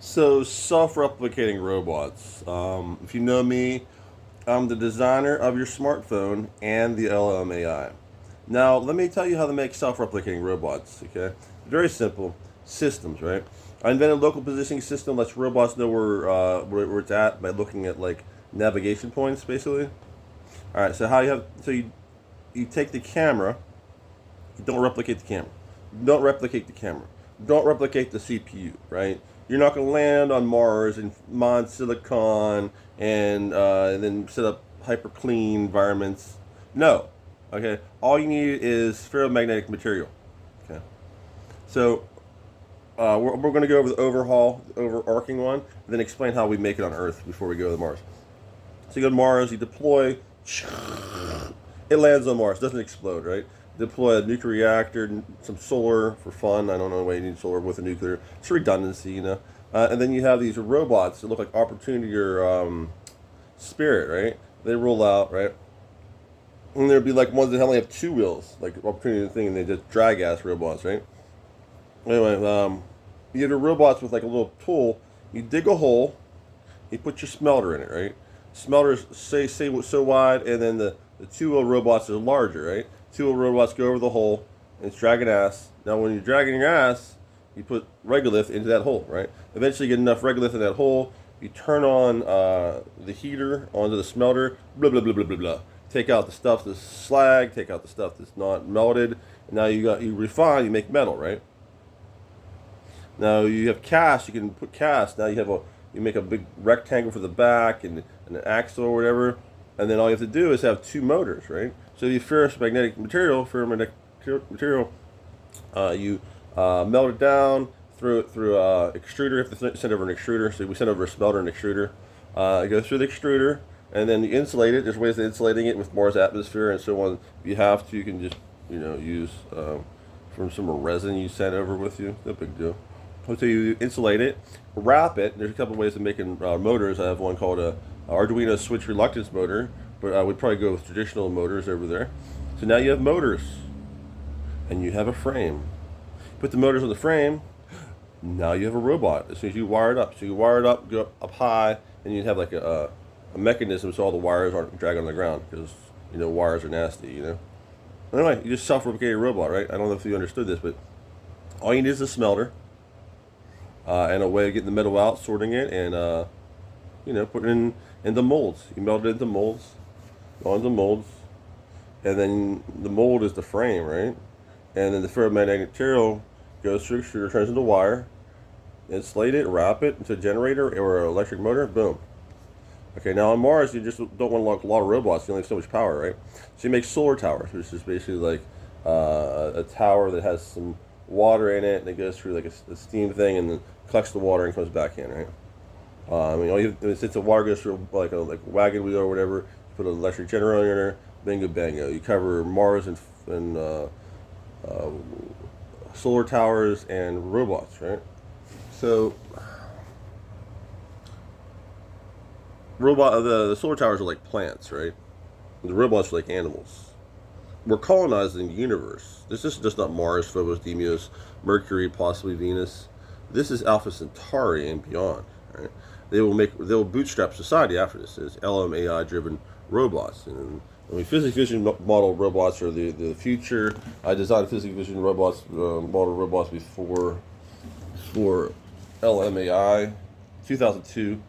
So, self-replicating robots. If you know me, I'm the designer of your smartphone and the LMAI. Now, let me tell you how to make self-replicating robots. Okay, very simple systems, right? I invented a local positioning system lets robots know where it's at by looking at like navigation points, basically. All right. So how you have so you take the camera. You don't replicate the camera. Don't replicate the camera. Don't replicate the CPU, right? You're not going to land on Mars and mod silicon and then set up hyper clean environments. No. Okay. All you need is ferromagnetic material. Okay. So we're going to go over the overhaul, the overarching one, and then explain how we make it on Earth before we go to Mars. So you go to Mars, you deploy, it lands on Mars, doesn't explode, right? Deploy a nuclear reactor, some solar for fun. I don't know why you need solar with a nuclear. It's redundancy, you know. And then you have these robots that look like Opportunity or Spirit, right? They roll out, right? And there'd be like ones that only have two wheels, like Opportunity thing, and they just drag ass robots, right? Anyway, you get the robots with like a little tool. You dig a hole, you put your smelter in it, right? Smelters say so wide, and then the two wheel robots are larger, right? Two wheel robots go over the hole, and it's dragging ass. Now, when you're dragging your ass, you put regolith into that hole, right? Eventually, you get enough regolith in that hole. You turn on the heater onto the smelter. Blah blah blah blah blah blah. Take out the stuff that's slag. Take out the stuff that's not melted. And now you refine. You make metal, right? Now you have cast. You can put cast. Now you make a big rectangle for the back and an axle or whatever, and then all you have to do is have two motors, right? So the ferromagnetic material, you melt it down, throw it through extruder. You have to send over an extruder. So we send over a smelter and extruder. It goes through the extruder, and then you insulate it. There's ways of insulating it with Mars atmosphere and so on. If you have to, you can just use from some resin you sent over with you. No big deal. So you insulate it, wrap it. There's a couple of ways of making motors. I have one called a Arduino switch reluctance motor, but I would probably go with traditional motors over there. So now you have motors, and you have a frame. Put the motors on the frame. Now you have a robot. As soon as you wire it up, so you wire it up, go up high, and you have like a mechanism so all the wires aren't dragging on the ground because wires are nasty. Anyway, you just self-replicate a robot, right? I don't know if you understood this, but all you need is a smelter. And a way of getting the metal out, sorting it, and put it in the molds. You melt it into molds, on the molds, and then the mold is the frame, right? And then the ferromagnetic material goes through extruder, turns into wire, insulate it, wrap it into a generator or an electric motor, boom. Okay, now on Mars, you just don't want a lot of robots. You only have so much power, right? So you make solar towers, which is basically like a tower that has some water in it, and it goes through like a steam thing, and then collects the water and comes back in, right? Since the water goes through like a wagon wheel or whatever, you put an electric generator in there, bingo bango. You cover Mars and solar towers and robots, right? So, the solar towers are like plants, right? The robots are like animals. We're colonizing the universe. This is just not Mars, Phobos, Deimos, Mercury, possibly Venus. This is Alpha Centauri and beyond. Right? They'll bootstrap society after this. It's LMAI driven robots. And physics vision model robots are the future. I designed physics vision robots, model robots before LMAI, 2002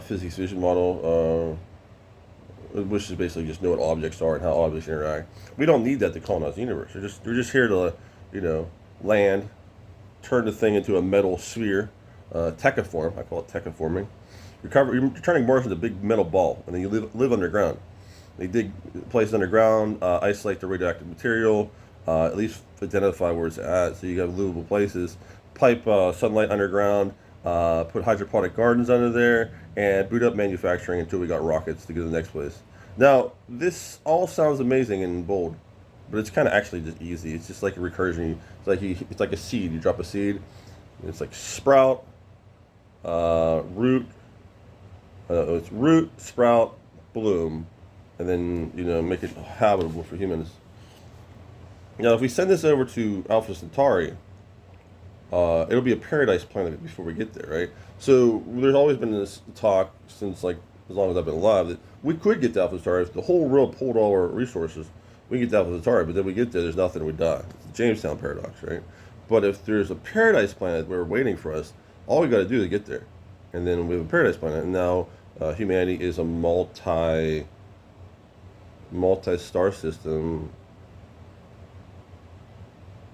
physics vision model. Which is basically just know what objects are and how objects interact. We don't need that to colonize the universe. We're just here to, land, turn the thing into a metal sphere, techiform. I call it techiforming. You're turning Mars into a big metal ball, and then you live underground. They dig places underground, isolate the radioactive material, at least identify where it's at, so you have livable places. Pipe sunlight underground, put hydroponic gardens under there, and boot up manufacturing until we got rockets to go to the next place. Now, this all sounds amazing and bold, but it's kind of actually just easy. It's just like a recursion. It's like a seed. You drop a seed, and it's like sprout, root. It's root, sprout, bloom, and then make it habitable for humans. Now, if we send this over to Alpha Centauri, It'll be a paradise planet before we get there, right? So there's always been this talk since like as long as I've been alive that we could get to Alpha Centauri if the whole world pulled all our resources. We can get to Alpha Centauri, but then we get there, there's nothing, we die. It's the Jamestown paradox, right? But if there's a paradise planet where waiting for us, all we got to do is get there, and then we have a paradise planet. And now humanity is a multi star system,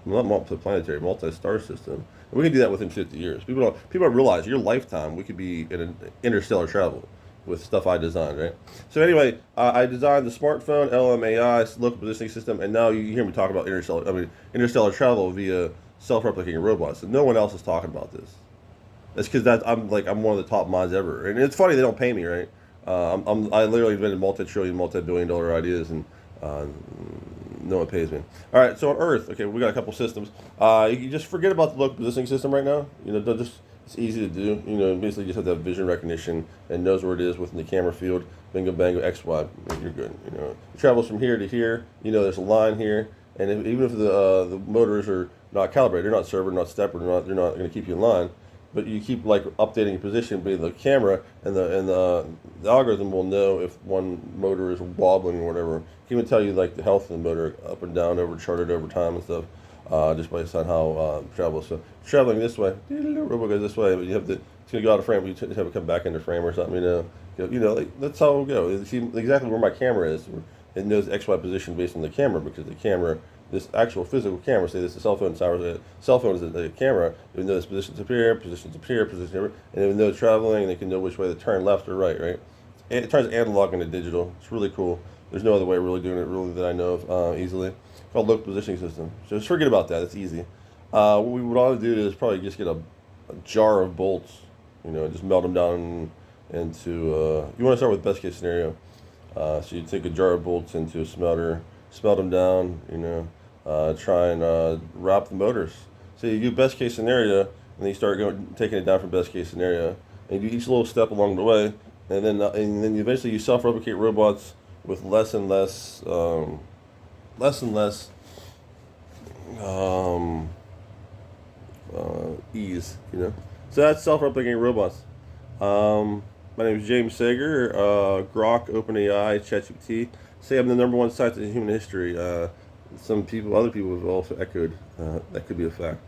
not multi-planetary, multi-star system. And we can do that within 50 years. People don't realize your lifetime we could be in an interstellar travel with stuff I designed, right? So anyway, I designed the smartphone, LMAI, local positioning system, and now you hear me talk about interstellar travel via self-replicating robots. And no one else is talking about this. That's because I'm one of the top minds ever, and it's funny they don't pay me, right? I literally invented multi-trillion, multi-billion-dollar ideas, and uh, no one pays me. All right, so on Earth, okay, we got a couple systems. You just forget about the local positioning system right now. Don't just it's easy to do. Basically just have to have vision recognition and knows where it is within the camera field. Bingo, bango, X, Y. You're good. It travels from here to here. There's a line here, and even if the motors are not calibrated, they're not server, not stepper, they're not going to keep you in line. But you keep like updating your position, but the camera and the algorithm will know if one motor is wobbling or whatever. It can even tell you like the health of the motor up and down over charted over time and stuff, just based on how travel. So traveling this way, robot goes this way, but it's gonna go out of frame. But you just have to come back into frame or something. That's how it'll go. You see exactly where my camera is. It knows XY position based on the camera because the camera. This actual physical camera, say this is a cell phone, cell phone is a camera, it would know this positions up here, positions up here, positions here, and it would know traveling, and it can know which way to turn, left or right, right? And it turns analog into digital. It's really cool. There's no other way of really doing it really that I know of easily. It's called local positioning system. So just forget about that. It's easy. What we would ought to do is probably just get a jar of bolts, just melt them down into, you want to start with best case scenario. So you take a jar of bolts into a smelter, smelt them down, try and wrap the motors. So you do best case scenario, and then you start taking it down from best case scenario, and you do each little step along the way, and then eventually you self-replicate robots with less and less ease. So that's self-replicating robots. My name is James Sager, Grok, OpenAI, ChatGPT. Say I'm the number one scientist in human history. Other people have also echoed that could be a fact.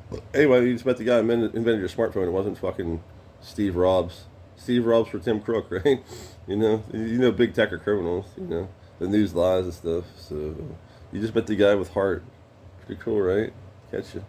But anyway, you just met the guy who invented your smartphone. It wasn't fucking Steve Robs. Steve Robs for Tim Crook, right? Big tech are criminals. The news lies and stuff. So you just met the guy with heart. Pretty cool, right? Catch you.